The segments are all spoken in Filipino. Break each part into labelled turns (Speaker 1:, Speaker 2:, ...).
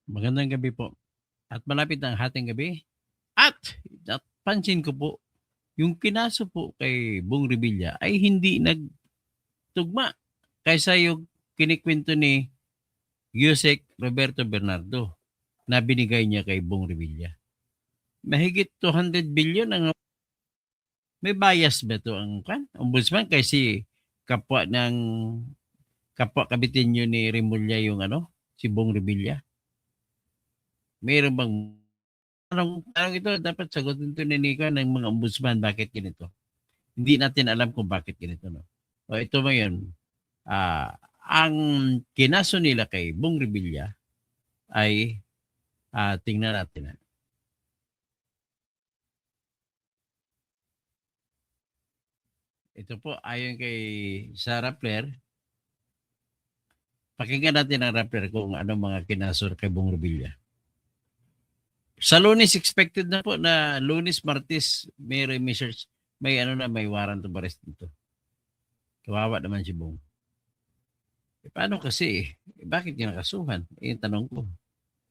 Speaker 1: Magandang gabi po. At malapit na ang hating gabi. At napansin ko po, yung kinaso po kay Bong Revilla ay hindi nagtugma kaysa yung kinikwento ni Yusek Roberto Bernardo na binigay niya kay Bong Revilla. Mahigit 200 billion ang may bias ba to ang ombudsman kasi kapwa ng kapwa kabitin nyo ni Remulla yung si Bong Revilla. Mayroon bang tanong ito dapat sagutin ito ni Nico ng mga ombudsman bakit ganito. Hindi natin alam kung bakit ganito. No? O ito ngayon, ang kinaso nila kay Bong Revilla ay tingnan natin. Ito po, ayon kay Sarah Rappler, pakinggan natin ang Rappler kung ano mga kinaso kay Bong Revilla. Sa Lunes, expected na po na Lunes, Martes, may research, may may warrant of arrest dito. Kawawa naman si Bong. Paano kasi? Bakit ginakasuhan? Yung tanong ko.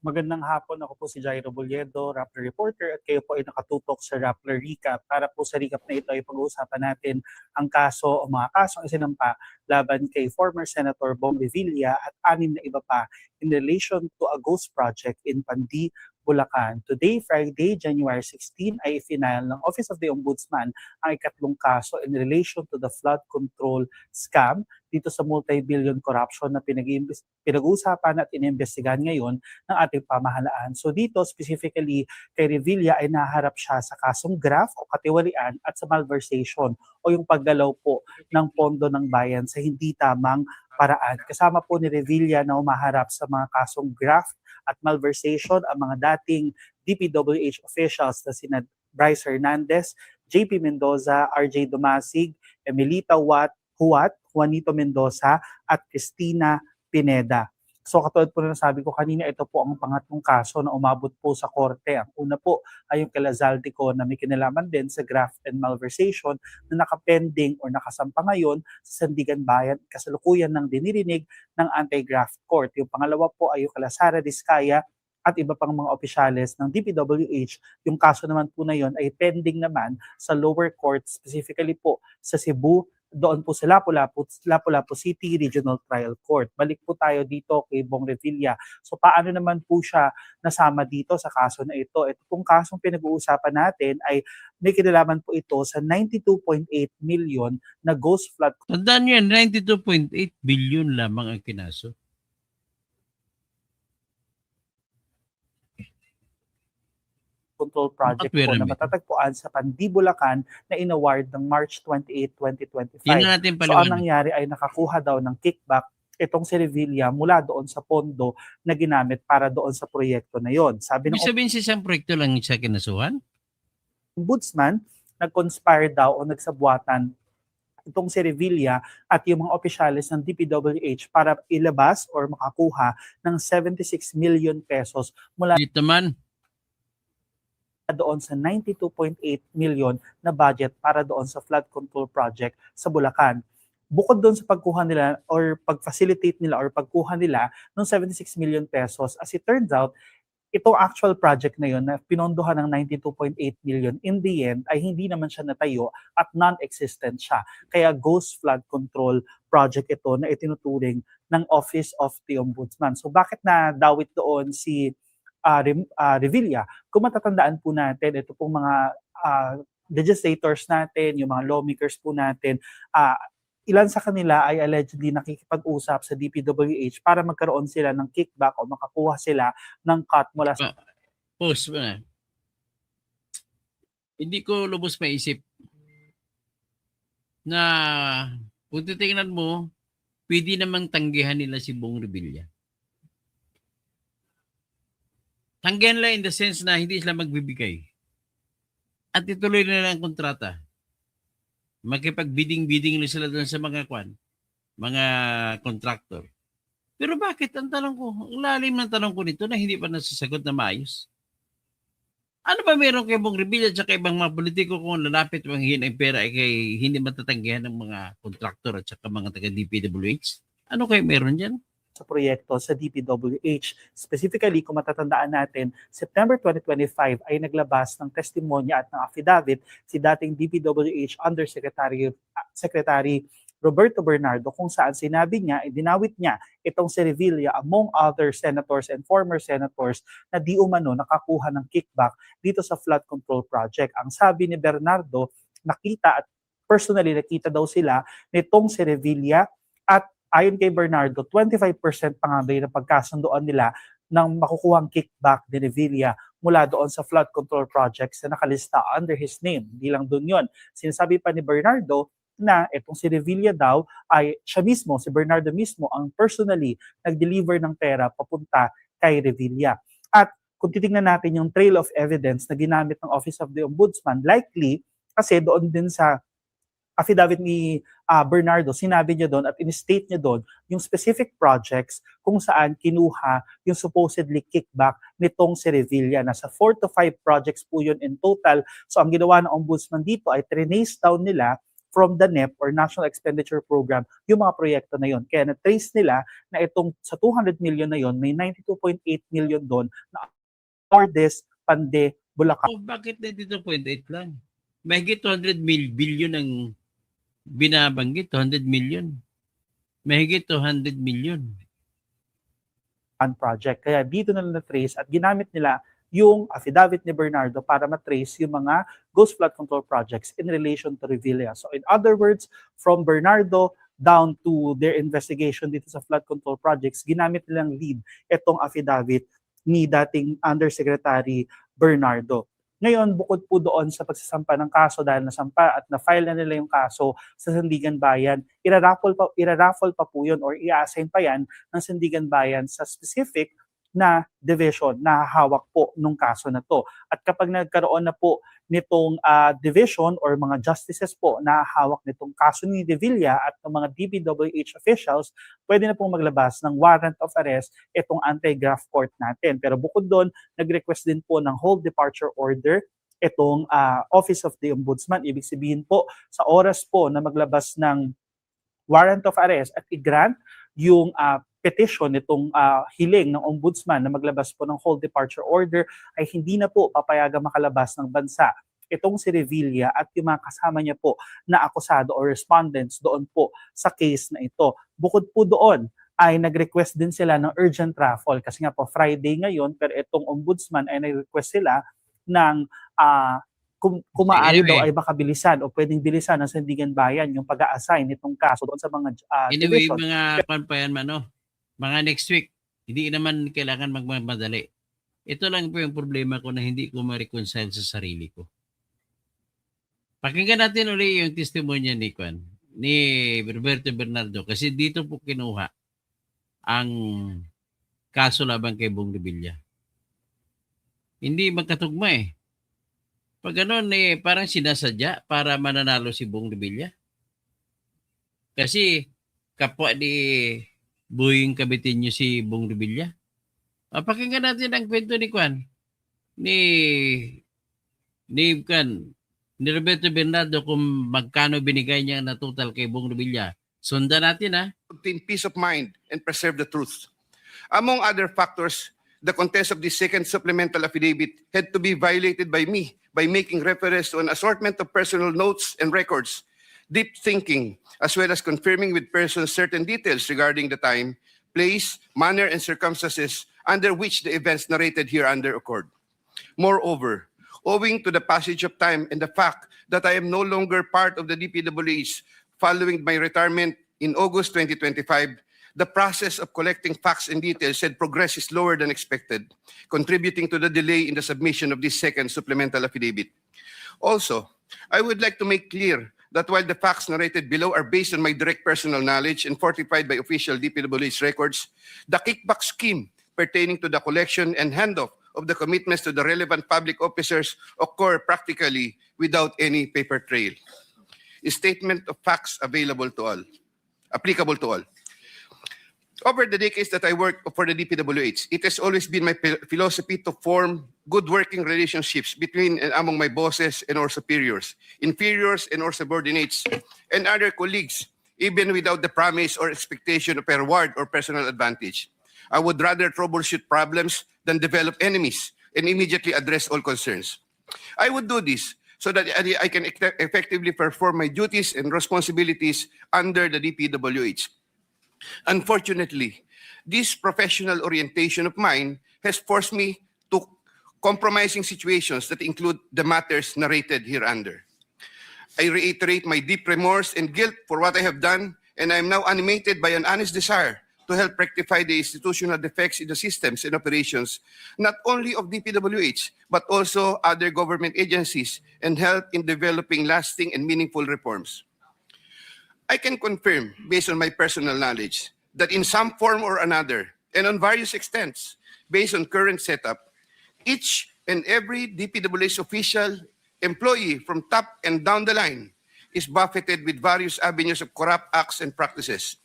Speaker 2: Magandang hapon. Ako po si Jairo Bolledo, Rappler Reporter, at kayo po ay nakatutok sa Rappler Recap. Para po sa recap na ito ay pag-uusapan natin ang kaso o mga kasong isinampa laban kay former Senator Bong Revilla at 6 na iba pa in relation to a ghost project in Pandi, Bulacan. Today, Friday, January 16, ay final ng Office of the Ombudsman ang ikatlong kaso in relation to the flood control scam dito sa multi-billion corruption na pinag-uusapan at inimbestigahan ngayon ng ating pamahalaan. So dito specifically kay Revilla ay naharap siya sa kasong graft o katiwalian at sa malversation o yung paggalaw po ng pondo ng bayan sa hindi tamang paraan. Kasama po ni Revilla na umaharap sa mga kasong graft at malversation ang mga dating DPWH officials na sina Bryce Hernandez, JP Mendoza, RJ Dumasig, Emilita Huat, Juanito Mendoza at Cristina Pineda. So katulad po na sabi ko kanina, ito po ang pangatlong kaso na umabot po sa korte. Ang una po ay yung kay Lazaldico na may kinalaman din sa graft and malversation na nakapending o nakasampa ngayon sa Sandigan Bayan, kasalukuyan ng dinirinig ng anti-graft court. Yung pangalawa po ay yung kay Sara Diskaya at iba pang mga opisyales ng DPWH. Yung kaso naman po na yon ay pending naman sa lower court, specifically po sa Cebu, doon po sa Lapu-Lapu City Regional Trial Court. Balik po tayo dito kay Bong Revilla. So paano naman po siya nasama dito sa kaso na ito? Ito pong kasong pinag-uusapan natin ay may kinalaman po ito sa 92.8 million na ghost flood.
Speaker 1: Tandaan nyo yan, 92.8 billion lamang ang kinaso.
Speaker 2: Control project po na matatagpuan sa Pandi, Bulacan na inaward ng March 28, 2025. So ang nangyari ay nakakuha daw ng kickback itong si Revilla mula doon sa pondo na ginamit para doon sa proyekto na yon.
Speaker 1: Sabi ng sabihin sa isang proyekto lang siya kinasuhan?
Speaker 2: Ombudsman, nag-conspire daw o nagsabuatan itong si Revilla at yung mga opisyalis ng DPWH para ilabas or makakuha ng 76 million pesos mula
Speaker 1: dito man
Speaker 2: doon sa 92.8 million na budget para doon sa flood control project sa Bulacan. Bukod doon sa pagkuha nila or pag-facilitate nila or pagkuha nila ng 76 million pesos, as it turns out, itong actual project na yun na pinondohan ng 92.8 million, in the end ay hindi naman siya natayo at non-existent siya. Kaya ghost flood control project ito na itinuturing ng Office of the Ombudsman. So bakit na dawit doon si Revilla? Kung matatandaan po natin, ito pong mga legislators natin, yung mga lawmakers po natin, ilan sa kanila ay allegedly nakikipag-usap sa DPWH para magkaroon sila ng kickback o makakuha sila ng cut mula sa...
Speaker 1: Post ba? Hindi ko lubos maisip na kung titingnan mo, pwede namang tanggihan nila si Bong Revilla. Tanggihan lang in the sense na hindi sila magbibigay. At ituloy na lang ang kontrata. Makipag-bidding na sila doon sa mga mga contractor. Pero bakit? Ang tanong ko, ang lalim ng tanong ko nito na hindi pa nasasagot na maayos. Ano ba meron kay Bong Revilla at saka ibang mga politiko kung lalapit manghihin ang pera ay kay hindi matatanggihan ng mga contractor at saka mga taga-DPWH? Ano kayo meron dyan?
Speaker 2: sa proyekto sa DPWH. Specifically, kung matatandaan natin, September 2025 ay naglabas ng testimonya at ng affidavit si dating DPWH Secretary Roberto Bernardo kung saan sinabi niya, dinawit niya itong si Revilla among other senators and former senators na di umano nakakuha ng kickback dito sa flood control project. Ang sabi ni Bernardo, nakita at personally nakita daw sila nitong si Revilla at ayon kay Bernardo, 25% pa nga ba yung pagkasundoan nila ng makukuhang kickback ni Revilla mula doon sa flood control projects na nakalista under his name. Hindi lang doon yun. Sinasabi pa ni Bernardo na itong si Revilla daw ay siya mismo, si Bernardo mismo, ang personally nag-deliver ng pera papunta kay Revilla. At kung titingnan natin yung trail of evidence na ginamit ng Office of the Ombudsman, likely kasi doon din sa affidavit ni Bernardo, sinabi niya doon at in-state niya doon yung specific projects kung saan kinuha yung supposedly kickback nitong si Revilla. Nasa 4 to 5 projects po yun in total. So ang ginawa ng Ombudsman dito ay trace down nila from the NEP or National Expenditure Program yung mga proyekto na yun. Kaya na-trace nila na itong sa 200 million na yun, may 92.8 million doon na for this Pande, Bulacan.
Speaker 1: Oh, bakit 92.8 lang? Mahigit 200 billion ang binabanggit, 200 million. Mahigit 200 million.
Speaker 2: Project. Kaya dito na na-trace at ginamit nila yung affidavit ni Bernardo para matrace yung mga ghost flood control projects in relation to Revilla. So in other words, from Bernardo down to their investigation dito sa flood control projects, ginamit nilang lead itong affidavit ni dating Undersecretary Bernardo. Ngayon, bukod po doon sa pagsasampa ng kaso dahil nasampa at na-file na nila yung kaso sa Sandigan Bayan, iraraffle pa po yun or i-assign pa yan ng Sandigan Bayan sa specific na division na hawak po nung kaso na to. At kapag nagkaroon na po nitong division or mga justices po na hawak nitong kaso ni Revilla at ng mga DPWH officials, pwede na pong maglabas ng warrant of arrest itong anti-graft court natin. Pero bukod doon, nag-request din po ng whole departure order itong Office of the Ombudsman. Ibig sabihin po, sa oras po na maglabas ng warrant of arrest at i-grant yung petition nitong hiling ng ombudsman na maglabas po ng whole departure order ay hindi na po papayagang makalabas ng bansa itong si Revilla at yung mga kasama niya po na akusado or respondents doon po sa case na ito. Bukod po doon ay nag-request din sila ng urgent raffle kasi nga po Friday ngayon pero itong ombudsman ay nag-request sila ng kung maaari daw ay baka bilisan o pwedeng bilisan ng Sandigan Bayan yung pag-a-assign nitong kaso doon sa mga
Speaker 1: anyway,
Speaker 2: division.
Speaker 1: mga kampayan mga next week, hindi naman kailangan magmamadali. Ito lang po yung problema ko na hindi ko ma-reconcile sa sarili ko. Pakinggan natin ulit yung testimonya ni Roberto Bernardo kasi dito po kinuha ang kaso laban kay Bong Revilla. Hindi magkatugma eh. Pag ganun parang sinasadya para mananalo si Bong Revilla. Kasi kapwa ni Boying Cabitinho si Bong Revilla. Pakinggan natin ang kwento ni ni Roberto Bernardo kung magkano binigay niya na total kay Bong Revilla. Sundan natin
Speaker 3: obtain peace of mind and preserve the truth. Among other factors, the contents of the second supplemental affidavit had to be violated by me by making reference to an assortment of personal notes and records, deep thinking, as well as confirming with persons certain details regarding the time, place, manner, and circumstances under which the events narrated hereunder occurred. Moreover, owing to the passage of time and the fact that I am no longer part of the DPWH following my retirement in August 2025, the process of collecting facts and details had progressed slower than expected, contributing to the delay in the submission of this second supplemental affidavit. Also, I would like to make clear that while the facts narrated below are based on my direct personal knowledge and fortified by official DPWH records, the kickback scheme pertaining to the collection and handoff of the commitments to the relevant public officers occur practically without any paper trail. A statement of facts available to all, applicable to all. Over the decades that I worked for the DPWH, it has always been my philosophy to form good working relationships between and among my bosses and our superiors, inferiors and our subordinates, and other colleagues even without the promise or expectation of a reward or personal advantage. I would rather troubleshoot problems than develop enemies and immediately address all concerns. I would do this so that I can effectively perform my duties and responsibilities under the DPWH. Unfortunately, this professional orientation of mine has forced me to compromising situations that include the matters narrated hereunder. I reiterate my deep remorse and guilt for what I have done, and I am now animated by an honest desire to help rectify the institutional defects in the systems and operations, not only of DPWH, but also other government agencies, and help in developing lasting and meaningful reforms. I can confirm, based on my personal knowledge, that in some form or another, and on various extents, based on current setup, each and every DPWH official, employee from top and down the line is buffeted with various avenues of corrupt acts and practices.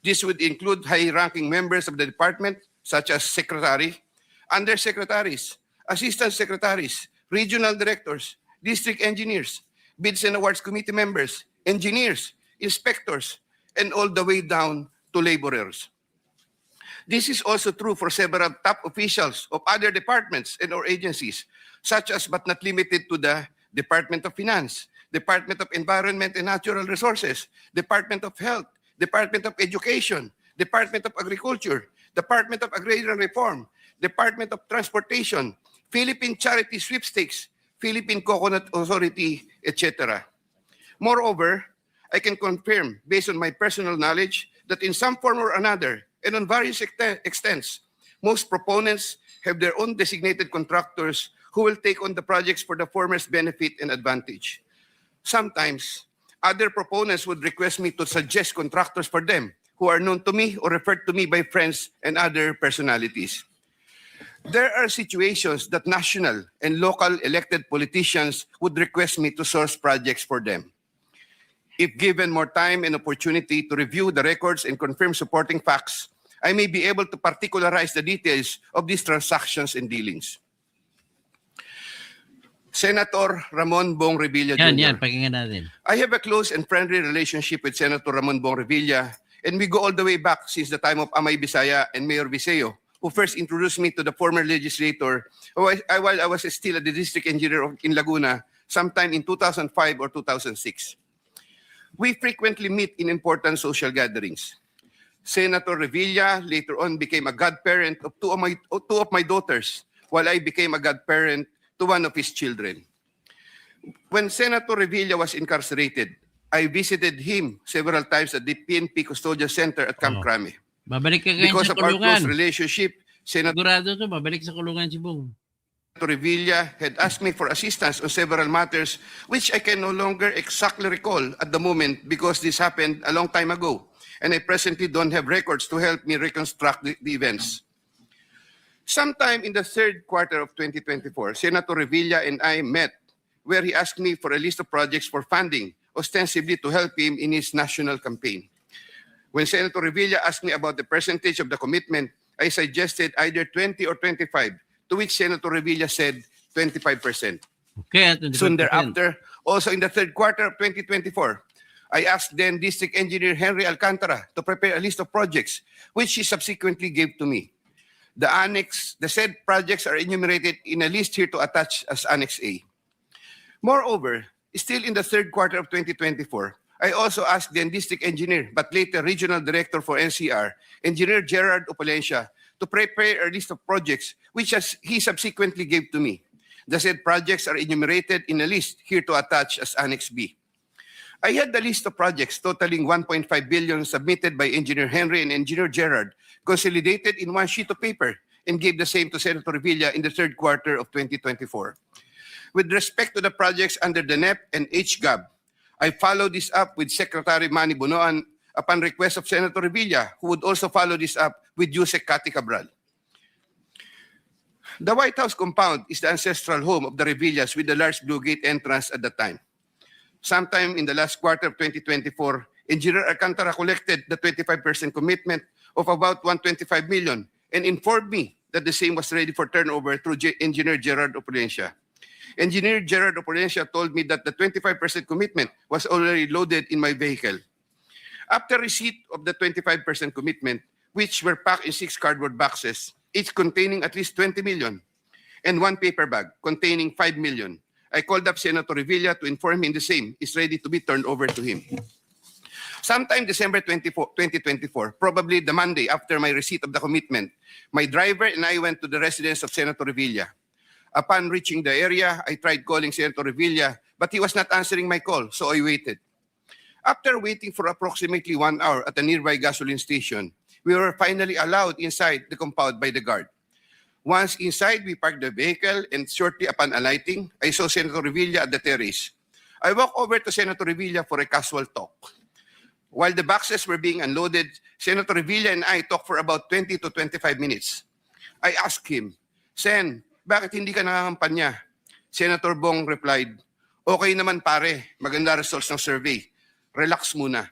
Speaker 3: This would include high-ranking members of the department, such as secretary, undersecretaries, assistant secretaries, regional directors, district engineers, bids and awards committee members, engineers, inspectors, and all the way down to laborers. This is also true for several top officials of other departments and or agencies, such as but not limited to the Department of Finance, Department of Environment and Natural Resources, Department of Health, Department of Education, Department of Agriculture, Department of Agrarian Reform, Department of Transportation, Philippine Charity Sweepstakes, Philippine Coconut Authority, etc. Moreover, I can confirm, based on my personal knowledge, that in some form or another, and on various extents, most proponents have their own designated contractors who will take on the projects for the former's benefit and advantage. Sometimes, other proponents would request me to suggest contractors for them who are known to me or referred to me by friends and other personalities. There are situations that national and local elected politicians would request me to source projects for them. If given more time and opportunity to review the records and confirm supporting facts, I may be able to particularize the details of these transactions and dealings. Senator Ramon Bong Revilla Jr.
Speaker 1: Yan, pakinggan natin.
Speaker 3: I have a close and friendly relationship with Senator Ramon Bong Revilla, and we go all the way back since the time of Amay Bisaya and Mayor Viseo, who first introduced me to the former legislator while I was still a district engineer in Laguna sometime in 2005 or 2006. We frequently meet in important social gatherings. Senator Revilla later on became a godparent of two of my daughters, while I became a godparent to one of his children. When Senator Revilla was incarcerated, I visited him several times at the PNP Custodial Center at Camp
Speaker 1: Oh.
Speaker 3: Crame.
Speaker 1: Babalik ka ngayon
Speaker 3: Because
Speaker 1: sa
Speaker 3: of our close
Speaker 1: kulungan.
Speaker 3: relationship, Senator
Speaker 1: Sigurado to, babalik sa kulungan si Bong.
Speaker 3: Revilla had asked me for assistance on several matters which I can no longer exactly recall at the moment because this happened a long time ago, and I presently don't have records to help me reconstruct the events. Sometime in the third quarter of 2024, Senator Revilla and I met where he asked me for a list of projects for funding, ostensibly to help him in his national campaign. When Senator Revilla asked me about the percentage of the commitment, I suggested either 20 or 25, to which Senator Revilla said 25%.
Speaker 1: Okay, at 25%.
Speaker 3: Soon thereafter, also in the third quarter of 2024, I asked then District Engineer Henry Alcantara to prepare a list of projects, which he subsequently gave to me. The said projects are enumerated in a list here to attach as Annex A. Moreover, still in the third quarter of 2024, I also asked then District Engineer, but later Regional Director for NCR, Engineer Gerard Opalencia, to prepare a list of projects, which he subsequently gave to me. The said projects are enumerated in a list here to attach as Annex B. I had the list of projects totaling 1.5 billion submitted by Engineer Henry and Engineer Gerard, consolidated in one sheet of paper, and gave the same to Senator Revilla in the third quarter of 2024. With respect to the projects under the NEP and HGAB, I followed this up with Secretary Manny Bonoan upon request of Senator Revilla, who would also follow this up with Yusek Cathy Cabral. The White House compound is the ancestral home of the Revillas with the large Blue Gate entrance at the time. Sometime in the last quarter of 2024, Engineer Alcantara collected the 25% commitment of about 125 million and informed me that the same was ready for turnover through Engineer Gerard Opalencia. Engineer Gerard Opalencia told me that the 25% commitment was already loaded in my vehicle. After receipt of the 25% commitment, which were packed in 6 cardboard boxes, each containing at least 20 million, and 1 paper bag containing 5 million, I called up Senator Revilla to inform him the same is ready to be turned over to him. Sometime December 2024, probably the Monday after my receipt of the commitment, my driver and I went to the residence of Senator Revilla. Upon reaching the area, I tried calling Senator Revilla, but he was not answering my call, so I waited. After waiting for approximately 1 hour at a nearby gasoline station, we were finally allowed inside the compound by the guard. Once inside, we parked the vehicle, and shortly upon alighting, I saw Senator Revilla at the terrace. I walked over to Senator Revilla for a casual talk. While the boxes were being unloaded, Senator Revilla and I talked for about 20 to 25 minutes. I asked him, Sen, bakit hindi ka nangangampanya? Senator Bong replied, okay naman pare, maganda results ng survey. Relax muna.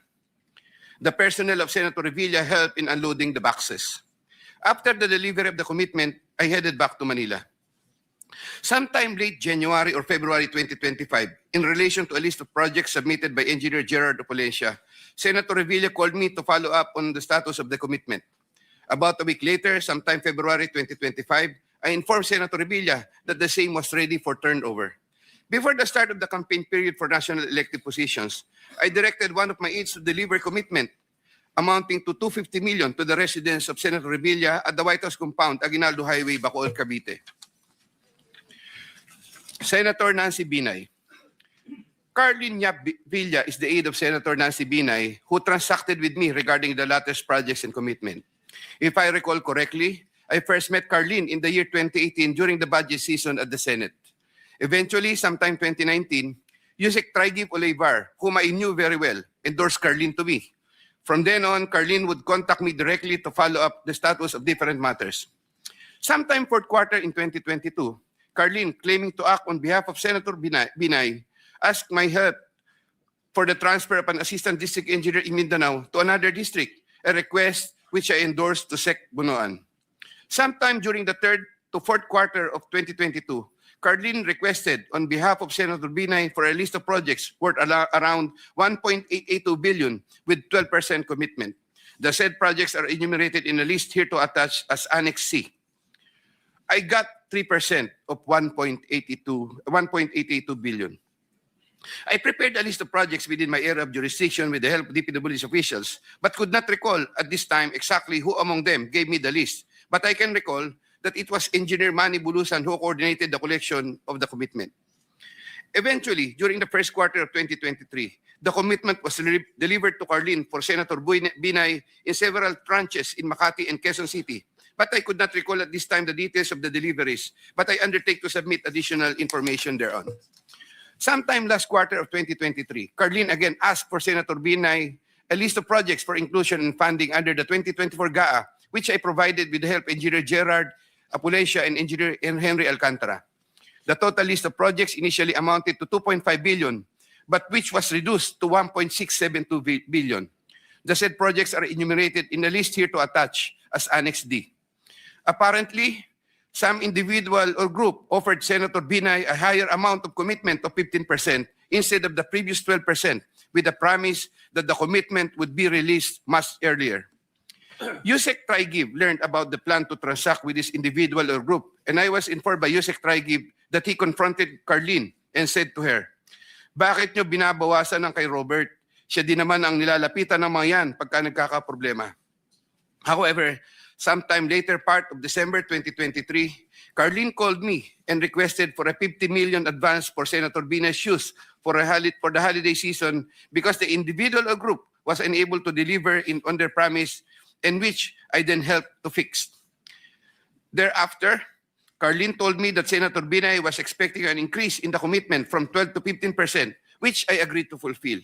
Speaker 3: The personnel of Senator Revilla helped in unloading the boxes. After the delivery of the commitment, I headed back to Manila. Sometime late January or February 2025, in relation to a list of projects submitted by Engineer Gerard Opolencia, Senator Revilla called me to follow up on the status of the commitment. About a week later, sometime February 2025, I informed Senator Revilla that the same was ready for turnover. Before the start of the campaign period for national elected positions, I directed one of my aides to deliver commitment amounting to 250 million to the residence of Senator Revilla at the White House compound, Aguinaldo Highway, Bacoor, Cavite. Senator Nancy Binay. Carlin Yap Villa is the aide of Senator Nancy Binay, who transacted with me regarding the latter's projects and commitment. If I recall correctly, I first met Carlin in the year 2018 during the budget season at the Senate. Eventually, sometime 2019, Yusek Traigib Olivar, whom I knew very well, endorsed Carlin to me. From then on, Carlin would contact me directly to follow up the status of different matters. Sometime fourth quarter in 2022, Carlin, claiming to act on behalf of Senator Binay, asked my help for the transfer of an assistant district engineer in Mindanao to another district, a request which I endorsed to Sec Bunoan. Sometime during the third to fourth quarter of 2022, Carlin requested on behalf of Senator Binay for a list of projects worth around 1.882 billion with 12% commitment. The said projects are enumerated in a list here to attach as Annex C. I got 3% of 1.882 billion. I prepared a list of projects within my area of jurisdiction with the help of DPW's officials, but could not recall at this time exactly who among them gave me the list. But I can recall that it was Engineer Manny Bulusan who coordinated the collection of the commitment. Eventually, during the first quarter of 2023, the commitment was delivered to Carlin for Senator Binay in several tranches in Makati and Quezon City. But I could not recall at this time the details of the deliveries, but I undertake to submit additional information thereon. Sometime last quarter of 2023, Carlin again asked for Senator Binay a list of projects for inclusion and funding under the 2024 GAA, which I provided with the help of Engineer Gerard Opolencia and Engineer Henry Alcantara. The total list of projects initially amounted to 2.5 billion, but which was reduced to 1.672 billion. The said projects are enumerated in the list here to attach as Annex D. Apparently, some individual or group offered Senator Binay a higher amount of commitment of 15% instead of the previous 12%, with the promise that the commitment would be released much earlier. Yusek Traigib learned about the plan to transact with this individual or group, and I was informed by Yusek Traigib that he confronted Carlin and said to her, bakit nyo binabawasan ng kay Robert? Siya din naman ang nilalapitan ng mga yan pagka nagkakaproblema. However, sometime later part of December 2023, Carlin called me and requested for a 50 million advance for Senator Binay's use for the holiday season because the individual or group was unable to deliver on their promise, and which I then helped to fix. Thereafter, Carlin told me that Senator Binay was expecting an increase in the commitment from 12 to 15%, which I agreed to fulfill.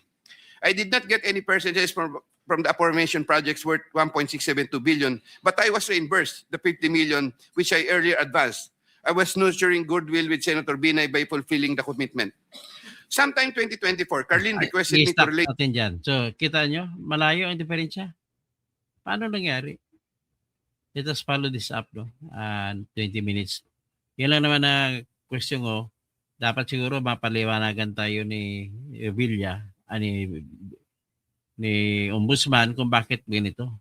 Speaker 3: I did not get any percentages from the aforementioned projects worth 1.672 billion, but I was reimbursed the 50 million which I earlier advanced. I was nurturing goodwill with Senator Binay by fulfilling the commitment. Sometime 2024, Carlin requested me to
Speaker 1: I-stop
Speaker 3: relate.
Speaker 1: natin dyan. So, kita nyo, malayo ang diferensya. Paano nangyari? Let us follow this up, no? 20 minutes. Yan lang naman na question ko. Dapat siguro mapaliwanagan tayo ni Villa, ni ni Ombudsman kung bakit ganito.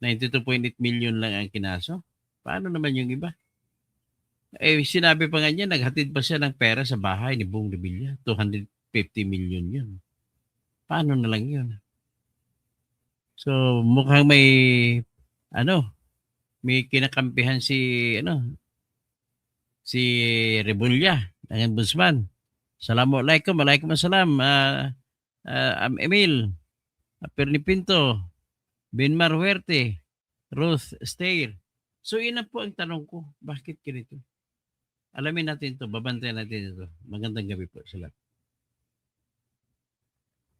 Speaker 1: 92.8 million lang ang kinaso. Paano naman yung iba? Eh, sinabi pa nga niya, naghatid pa siya ng pera sa bahay ni Bong Revilla. 250 million yun. Paano na lang yun? So, mukhang may kinakampihan si Rebulla, ang Ombudsman. Assalamualaikum, alaikum assalam. Emil, Perni Pinto, Benmar Huerte, Ruth Stair. So, yun na po ang tanong ko. Bakit ganito? Alamin natin to, babantayan natin ito. Magandang gabi po sa lahat.